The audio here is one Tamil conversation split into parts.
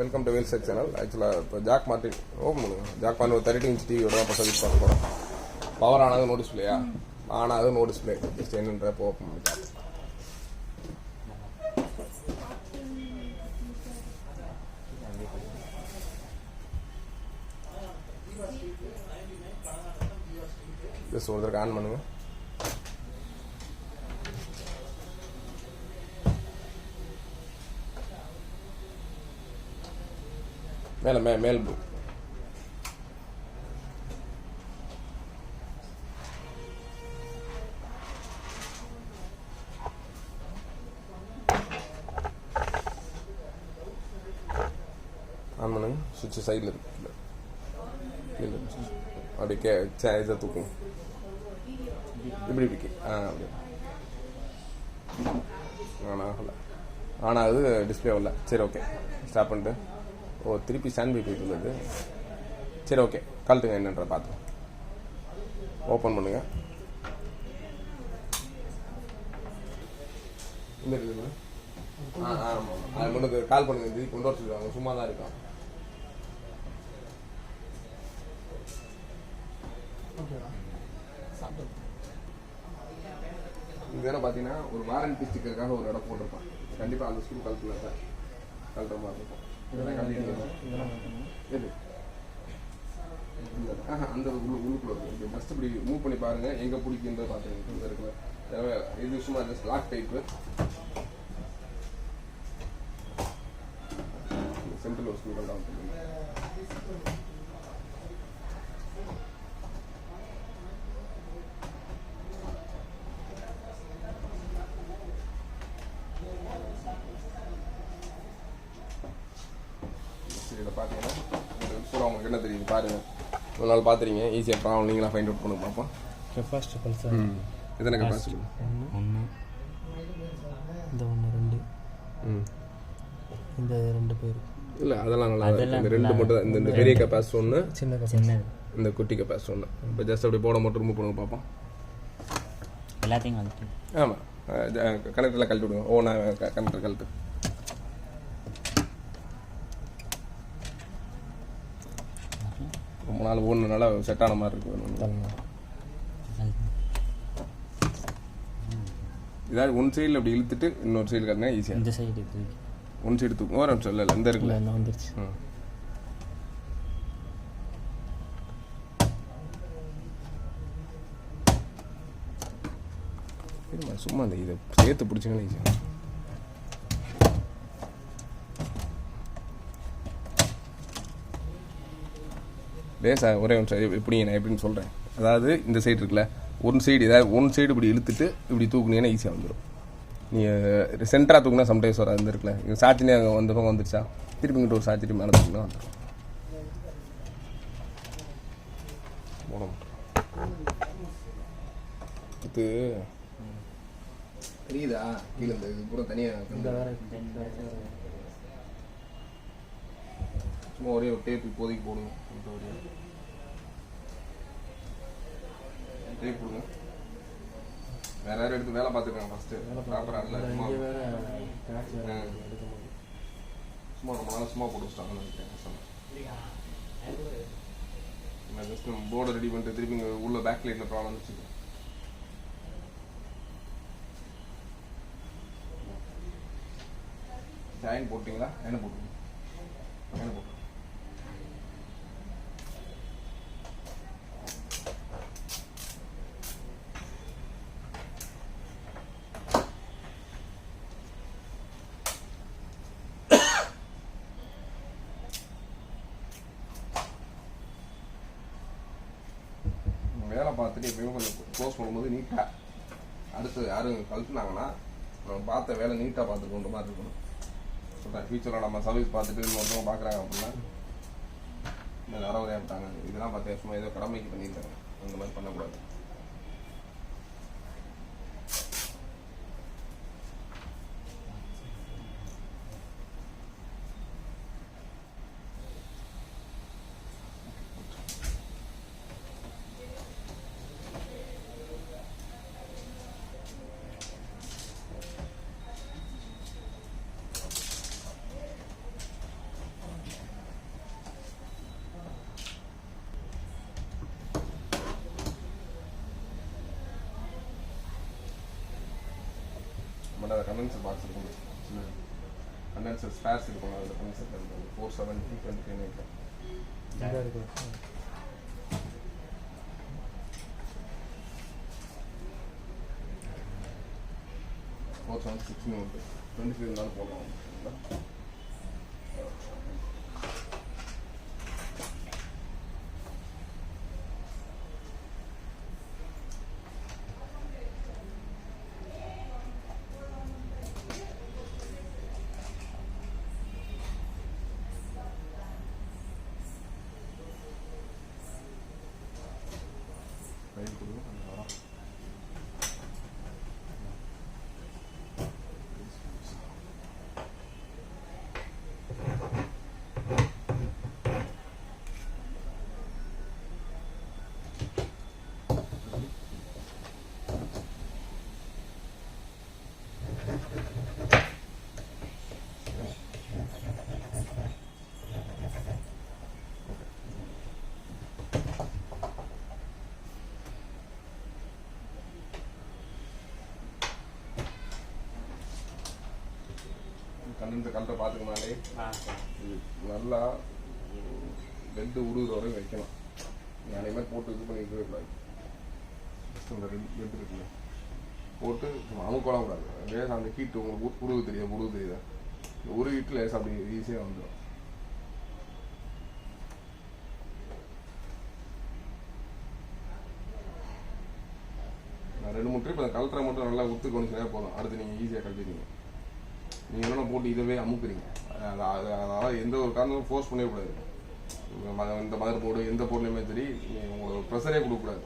Welcome to வேல்செக் channel. ஆக்சுவலாக இப்போ ஜாக் மார்ட்டின் ஓப்பன் பண்ணுங்க. ஜாக் மார்ட்டின் ஒரு 30 இன்ச் டிவியோட தான் இப்போ சர்வீஸ் பார்க்க போகிறோம். பவர் ஆனது நோ டிஸ்பிளேயா, ஆனது நோ டிஸ்பிளே. ஜஸ்ட் என்னன்றப்போ ஓப்பன் பண்ணிக்கலாம். ஜஸ்ட் ஒரு தடவை ஆன் பண்ணுங்க. மேலே மேல் ப்ளூ ஆன் பண்ணுங்க. சுவிட்ச் சைடில் இருக்கு, அப்படியே இதை தூக்குங்க. இப்படி இருக்கு. அப்படியே ஆகலை, ஆனாகுது, டிஸ்பிளே வரல. சரி, ஓகே, ஸ்டாப் பண்ணிட்டு திருப்பி ஸ்டாண்ட் பை போயிட்டு உள்ளது. சரி, ஓகே, கழட்டுங்க. என்னன்ற பார்த்து ஓப்பன் பண்ணுங்க. இந்த இருக்குங்க. ஆமாம், அது முன்னுக்கு கால் பண்ணுங்க. இது கொண்டு வர சொல்லுவாங்க, சும்மா தான் இருக்கும். இது என்ன பார்த்தீங்கன்னா ஒரு வாரண்டி ஸ்டிக்கருக்காக ஒரு இடம் போட்டிருப்பான். கண்டிப்பாக அந்த ஸ்க்ரூ கழட்டல சார், கழட்டுற மாதிரி இருக்கும். அந்த உள்ளுக்குள்ள இருக்கு. ஃபர்ஸ்ட் இப்படி மூவ் பண்ணி பாருங்க, எங்க பிடிக்குன்றத பாத்துங்க. இருக்குல்ல, இது சும்மா ஜஸ்ட் லாக் டைப்பு. சென்ட்ரல் ஒரு ஸ்க்ரூ கழட்டா பார்த்தீங்கன்னா கூட உங்களுக்கு என்ன தெரியுது பாருங்கள். ஒரு நாள் பார்த்துறீங்க, ஈஸியாக ப்ராப்ளம் நீங்களாம் ஃபைண்ட் அவுட் பண்ணி பார்ப்போம். கெப்பாசிட்டி பல்சர் எத்தனை கெப்பாசிட்டி? 1 இந்த 1 2 இந்த 2 பேர் இல்லை, அதெல்லாம் நல்லா. இந்த 2 மட்டும் தான். இந்த பெரிய கெப்பாசிட்டி 1, சின்ன இந்த குட்டி கெப்பாசிட்டி 1. இப்போ ஜஸ்ட் அப்படி போட மட்டும் ரிமூவ் பண்ணுங்க பார்ப்போம். எல்லாத்தையும் கழட்டு. ஆமாம், கனெக்டரில் கழட்டி விடுங்க. நான் கனெக்டர் கழட்டு. ரொம்ப நாள் ஒன்று நல்லா செட்டான மாதிரி இருக்கு. இதாவது ஒன் சைடில் அப்படி இழுத்துட்டு இன்னொரு சைடு கட்டினா ஈஸியாக. இந்த சைடு ஒன் சைடு தூக்கும். ஒரு நிமிஷம் இல்லை, இந்த இருக்குல்ல, வந்துருச்சு. சும்மா அந்த இதை சேர்த்து பிடிச்சிங்கன்னா ஈஸியாக. லேசா ஒரே நிமிஷம் எப்படி நான் எப்படின்னு சொல்கிறேன். அதாவது இந்த சைடு இருக்குல்ல, ஒன் சைடு, ஏதாவது ஒன் சைடு இப்படி இழுத்துட்டு இப்படி தூக்குனீங்கன்னா ஈஸியாக வந்துடும். நீங்கள் சென்டராக தூக்குனா சம்டைம்ஸ் வர அந்த இருக்குல்ல, இங்கே சாத்தினே அங்கே வந்துடும், வந்துருச்சா திருப்பி இங்கிட்ட ஒரு சாத்திட்டு மேலே தூக்குனா வந்துடும். இது தெரியுதா? கீழே இந்த இது கூட தனியாக சும்மா ஒரே ஒரு டேப் இப்போதைக்கு போடுங்க. டேப் போடுங்க. வேற யாரும் எடுத்து வேலை பார்த்துருக்காங்க ஃபர்ஸ்ட்டு ப்ராப்பராக இல்லை. சும்மா ரொம்ப நாள் சும்மா போட்டு வச்சிட்டாங்கன்னு நினைக்கிறேன். ஜஸ்ட் போர்டை ரெடி பண்ணிட்டு திருப்பி இங்கே உள்ள பேக் லைட்டில் ப்ராப்ளம் வச்சுக்கோங்க. ஜாயின் போட்டிங்களா? என்ன போட்டுங்க, என்ன போட்டு வேலை பார்த்துட்டு எப்பயுமே கொஞ்சம் க்ளோஸ் பண்ணும்போது நீட்டாக, அடுத்து யாரும் கழட்டுனாங்கன்னா நம்ம பார்த்த வேலை நீட்டாக பார்த்துட்டு கொண்ட மாதிரி இருக்கணும். சொல்கிறேன், ஃபியூச்சரில் நம்ம சர்வீஸ் பார்த்துட்டு ஒருத்தவங்க பார்க்குறாங்க அப்படின்னா இந்த அறவதை ஆகிட்டாங்க, இதெல்லாம் பார்த்து சும்மா ஏதோ கடமைக்கு பண்ணியிருக்காங்க, அந்த மாதிரி பண்ணக்கூடாது. கண்டென்சர் பாக்ஸ் இருக்கும், சின்ன கண்டென்சர் ஸ்பேர்ஸ் இருக்கும், அதில் கண்டென்சர் 470 25 இருக்கும். இதாக இருக்கும். 476 உண்டு, 25 இருந்தாலும் போடலாம். கண்டென்சர் கலரை பார்த்துக்கனாலே நல்லா பெட்டு உருகுற வரையும் வைக்கணும். நீங்கள் அதே மாதிரி போட்டு இது பண்ணிக்கவே கூடாது. ஜஸ்ட் அந்த 2 பெட் இருக்குல்ல போட்டு அமுக்கலாம் கூடாது. லேசாக அந்த ஹீட்டு உங்களுக்கு உருகு தெரியுதா, ஒரு ஹீட்டு லேசாக அப்படி ஈஸியாக வந்துடும். நான் 2-3 ட்ரிப் அந்த கலரை மட்டும் நல்லா உத்து கொண்டு போதும். அடுத்து நீங்கள் ஈஸியாக கழட்டிடுவீங்க. நீங்கள் என்ன போட்டு இதவே அமுக்குறீங்க, அதனால் எந்த ஒரு காரணமும் ஃபோர்ஸ் பண்ணிடக்கூடாது. இந்த மதர் போர்டு எந்த பொருளையுமே சரி உங்களுக்கு ப்ரெஷரே கொடுக்கக்கூடாது.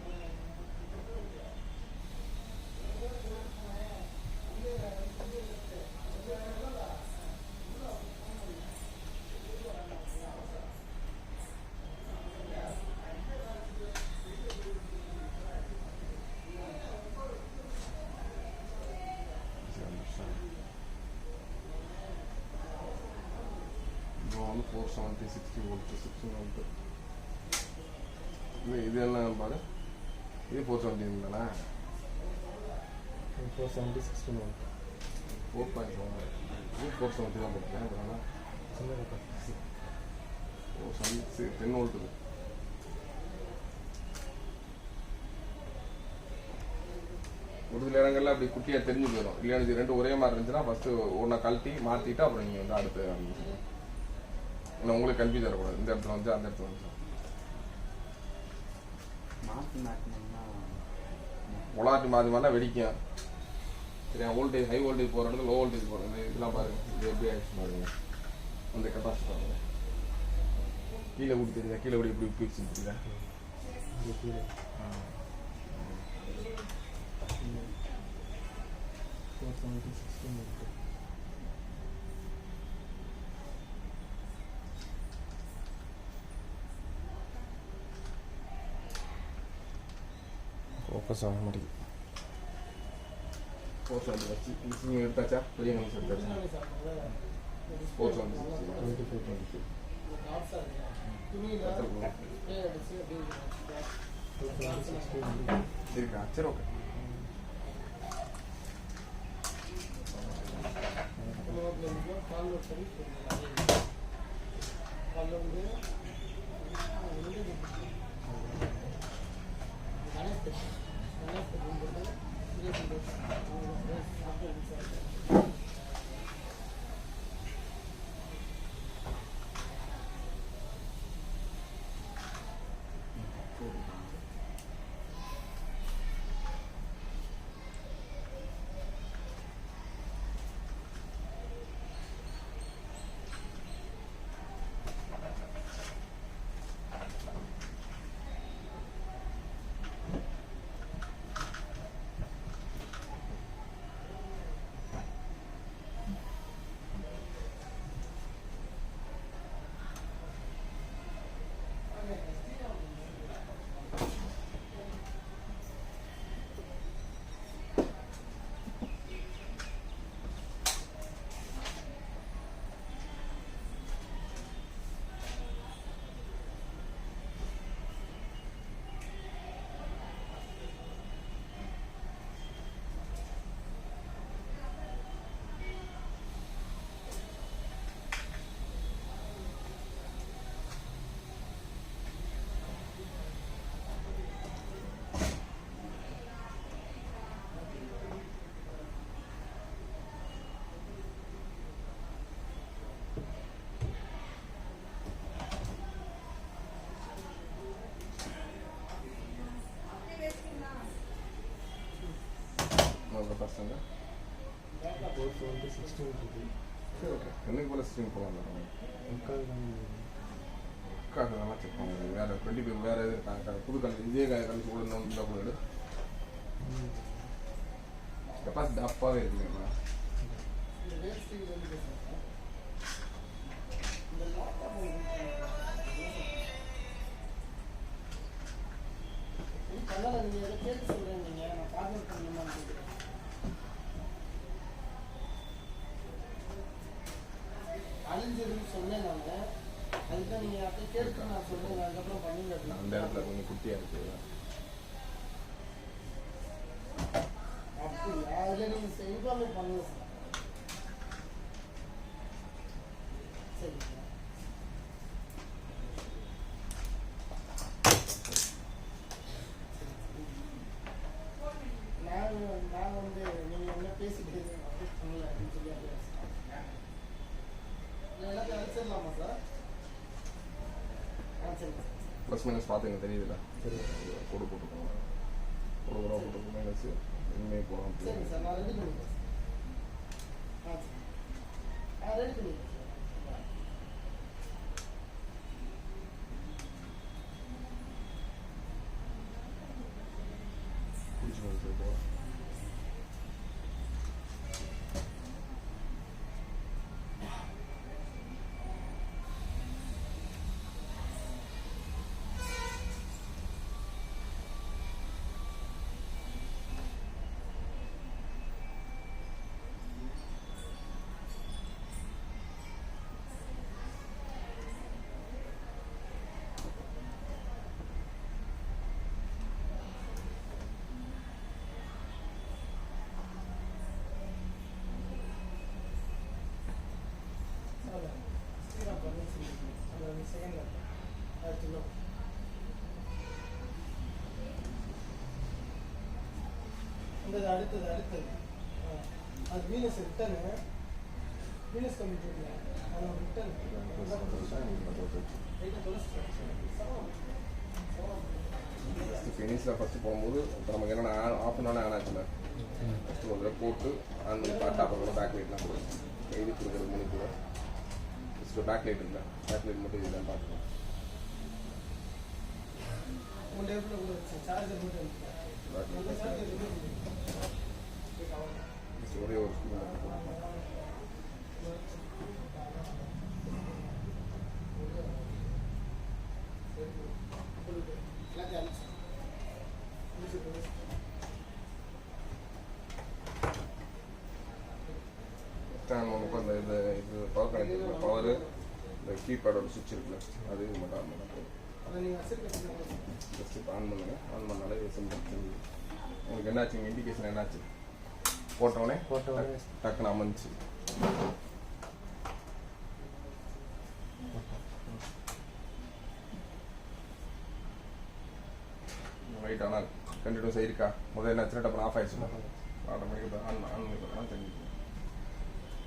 வந்து 470 60 வோல்ட் 60 வோல்ட். இது என்ன பாரு, இது 470 தானே, 470 16 வோல்ட் 4.7 இது 470 தான் போட்டுருக்கேன். அதனால் 10 வோல்ட் இருக்கு. ஒரு சில இடங்கள்ல அப்படி குட்டியாக தெரிஞ்சு போயிடும். இல்லையா இது 2 ஒரே மாதிரி இருந்துச்சுன்னா ஃபஸ்ட்டு ஒன்றை கழட்டி மாற்றிட்டு அப்புறம் நீங்கள் வந்து அடுத்து ஆரம்பிச்சிடுங்க. ஏன்னா உங்களுக்கு கன்ஃபியூஸ் ஆகக்கூடாது, இந்த இடத்துல வந்து அந்த இடத்துல வந்து உலாட்டி மாற்றி வெடிக்கும். சரியா, வோல்டேஜ் ஹை வோல்டேஜ் போகிற இடத்துல லோ வோல்டேஜ் போகிறது இதெல்லாம் பாருங்க. இது எப்படி ஆயிடுச்சு பாருங்க. அந்த கெப்பாசிட்டி பாருங்க, கீழே கூட்டி தெரியுதா, கீழே கூடி எப்படி பீச்சு தெரியுதா. ஃபோக்கஸ் ஆக மாட்டேங்குது. 470 வச்சு நீங்கள் எடுத்தாச்சா, பெரிய நிமிஷம் எடுத்தாச்சா. 470 இருக்கா, சரி ஓகே. பசங்க கோர்ஸ் வந்து 16 இருக்குது. சரி ஓகே என்னைக்கு போல் ஸ்ட்ரீம் போகலாம் முக்கால் தான் அதெல்லாம் செக் பண்ணுங்க வேறு 25 வேறு எது இருக்காங்க புது கல்வி இதே கல்வி கூட இன்னும் கூட எடு கெப்பாசிட்டி அப்பாவே இருக்குங்களா அழிஞ்சதுன்னு சொன்னேன் நான் அதுதான் நீங்கள் அப்போ கேட்டு நான் சொன்னேன் அதுக்கப்புறம் பண்ணிங்க அந்த இடத்துல கொஞ்சம் குட்டியாக இருக்குது அப்படி அதில் நீங்கள் செய்வாமே பண்ணுங்க சார் சரி நான் வந்து நீங்கள் என்ன பேசிட்டு அப்டேட் பண்ணல அப்படின்னு சொல்லி எல்லாத்தையும் அழைச்சிடலாமா சார் சரிங்க ப்ளஸ் மைனஸ் பார்த்துங்க தெரியுதுல்ல சரி கோடு போட்டுக்கோங்க ஒரு ரூபா போட்டுக்கோங்க மைனஸ் இனிமேல் போகிறோம் சரிங்க சார் நான் ரெடி பண்ணிக்கிறேன் ரெடி பண்ணிக்கிறேன் பிடிச்சி போகிறோம் அடுத்தது அது வீனஸ் ரிட்டர்னு வீனஸ் கம்ப்யூட்டர்ல அதில் ரிட்டர்ன் ஃபினிஷில் ஃபஸ்ட்டு போகும்போது இப்போ நமக்கு என்னென்ன ஆஃப் அன் ஹவர் ஆனாச்சுல ஃபஸ்ட்டு ஒரு தடவை போட்டு ஆன் பண்ணி பார்த்து அப்புறம் கூட பேக் லைட்லாம் கூட இது கொடுக்குறது மூணு கூட ஃபஸ்ட்டு பேக் லைட் இல்லை பேக் லைட் மட்டும் இதெல்லாம் பார்த்துக்கலாம் ஒரே ஒரு ஸ்கூல் நமக்கு அந்த இது பவர் கனெக்ட் பவர் இந்த கீபேடோட சுவிட்ச் இருக்குல்ல அது இது மட்டும் ஆன் பண்ண போதும் ஜஸ்ட் இப்போ ஆன் பண்ணுங்க ஆன் பண்ணாலே சிம்பிள் உங்களுக்கு என்னாச்சு இண்டிகேஷன் என்னாச்சு போட்டோடனே டக்குன்னு அமைஞ்சி ரைட் ஆனால் கண்டினியூஸாக இருக்கா முதல்ல என்னாச்சுன்னா டப்புனு ஆஃப் ஆயிடுச்சுன்னா ஆட்டோமேட்டிக்காக ஆன் ஆன் பண்ணி பார்த்தா தெரிஞ்சுக்கணும்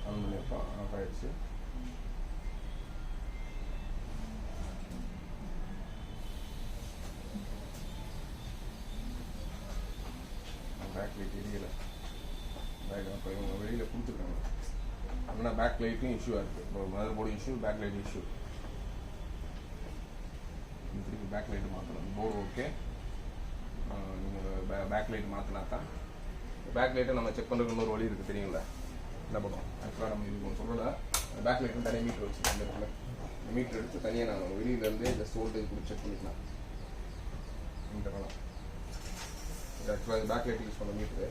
ஆன் பண்ணியிருப்போம் ஆஃப் ஆயிடுச்சு பேக் லைட் எரியலை பேக் அப்போ இவங்க வெளியில் கொடுத்துருக்காங்க ஆனால் பேக் லைட்டும் இஷ்யூவாக இருக்குது இப்போ mother board issue back light issue திருப்பி பேக் லைட்டு மாற்றணும் போர்டு ஓகே நீங்கள் பேக் லைட் மாற்றினா தான் பேக் லைட்டை நம்ம செக் பண்ணுறதுக்கு இன்னொரு வழி இருக்குது தெரியுங்களா என்ன பண்ணுவோம் ஆக்சுவலாக நம்ம இது ஒன்று சொல்லலை பேக் லைட்டும் தனியாக மீட்டர் வச்சு அந்த இடத்துல மீட்டர் எடுத்து தனியாக நாங்கள் வெளியிலேருந்தே ஜஸ்ட் வோல்டேஜ் கொடுத்து செக் பண்ணிக்கலாம் மீட்டர்லாம் இது ஆக்சுவலாக இது பேக் லைட் யூஸ் பண்ண மீட்ரு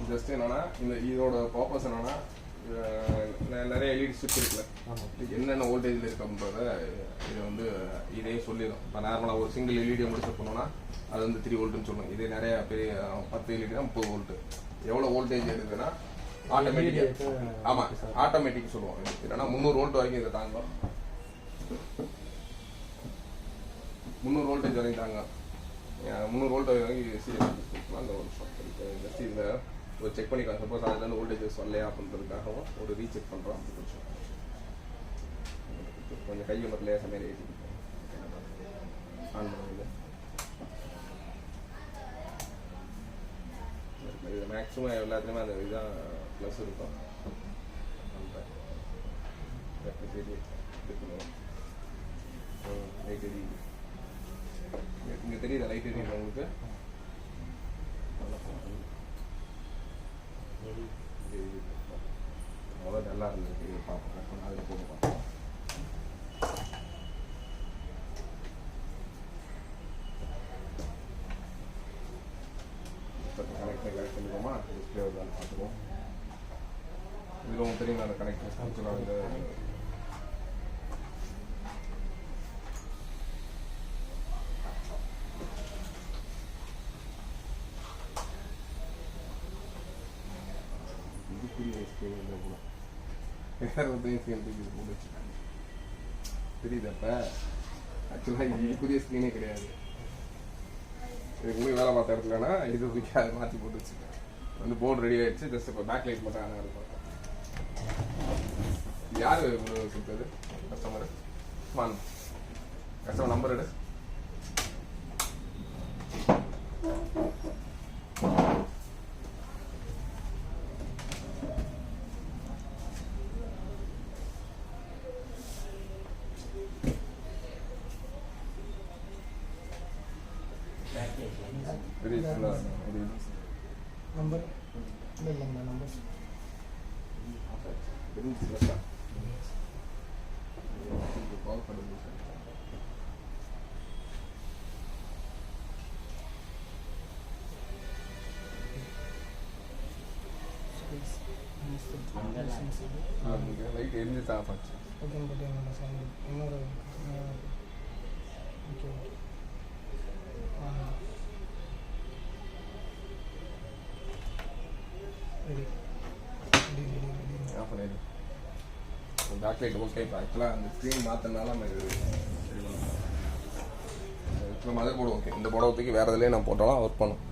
ஜஸ்ட் என்னன்னா இந்த இதோட பர்பஸ் என்னன்னா நிறைய எல்இடி ஸ்விட்ச் இருக்குல்ல என்னென்ன வோல்டேஜில் இருக்கு அப்படின்றத இது வந்து இதே சொல்லிடும் இப்போ நார்மலாக ஒரு சிங்கிள் எல்இடியை முடிச்சு பண்ணோன்னா அது வந்து 3 வோல்ட்டுன்னு சொல்லணும் இதே நிறைய பெரிய 10 எல்இடினா 30 வோல்ட்டு எவ்வளோ வோல்டேஜ் இருக்குதுன்னா ஆட்டோமேட்டிக்காக ஆமாம் ஆட்டோமேட்டிக் சொல்லுவோம் இல்லைன்னா 300 வோல்ட் வரைக்கும் இதை தாங்கும் 300 வோல்டேஜ் வரைக்கும் தாங்க 300 வோல்ட் வரைக்கும் சீரியஸ் அந்த ஒரு ஜஸ்ட் இதில் ஒரு செக் பண்ணிக்கலாம் சப்போஸ் அதுலேருந்து வோல்டேஜஸ் வரலையா அப்படின்றதுக்காகவும் ஒரு ரீசெக் பண்ணுறோம் கொஞ்சம் கையை மட்டும் லேசாக மாதிரி ஏற்றி ஆன் பண்ணுறது இது மேக்ஸிமம் எல்லாத்துலேயுமே அந்த இதுதான் ப்ளஸ் இருக்கும். லைட் எரியுது, இங்கே தெரியுதா லைட் எரியுது உங்களுக்கு? அவ்வளோ நல்லா இருந்தது. இது பார்ப்போம், அதில் போட்டு பார்ப்போம். கனெக்ட் பண்ணிக்கோமா, டிஸ்பிளே வருதான்னு பார்த்துருவோம். இதில் உங்களுக்கு தெரியும் அந்த கனெக்டர் ஆக்சுவலாக இந்த தெரியுது. அப்ப ஆக்சுவலாக இது புதிய ஸ்க்ரீனே கிடையாது. இதுக்கு முன்னாடி வேலை பார்த்த இடத்துலனா இது அதை மாற்றி போட்டு வச்சுருக்கேன். வந்து போர்டு ரெடி ஆகிடுச்சு. ஜஸ்ட் இப்போ பேக் லைட் மட்டும் ஆனால் இருக்கும். யார் கொடுத்தது? கஸ்டமர் வாங்க, கஸ்டமர் நம்பர் எடு. நம்பர் இல்லைங்க நம்பர் லைட் எரிஞ்சு தான் ஆச்சு. ஓகே பட் என்னோட சவுண்ட் இன்னொரு ஓகே ரெடி ஆஃப் பண்ணிடு. Back light okay. இப்போ ஆக்சுவலாக அந்த ஸ்க்ரீன் மாற்றினால நம்ம இது சரி பண்ணலாம். Mother board okay. இந்த போர்டை தூக்கி வேறு இதுலேயே நான் போட்டாலும் ஒர்க் பண்ணும்.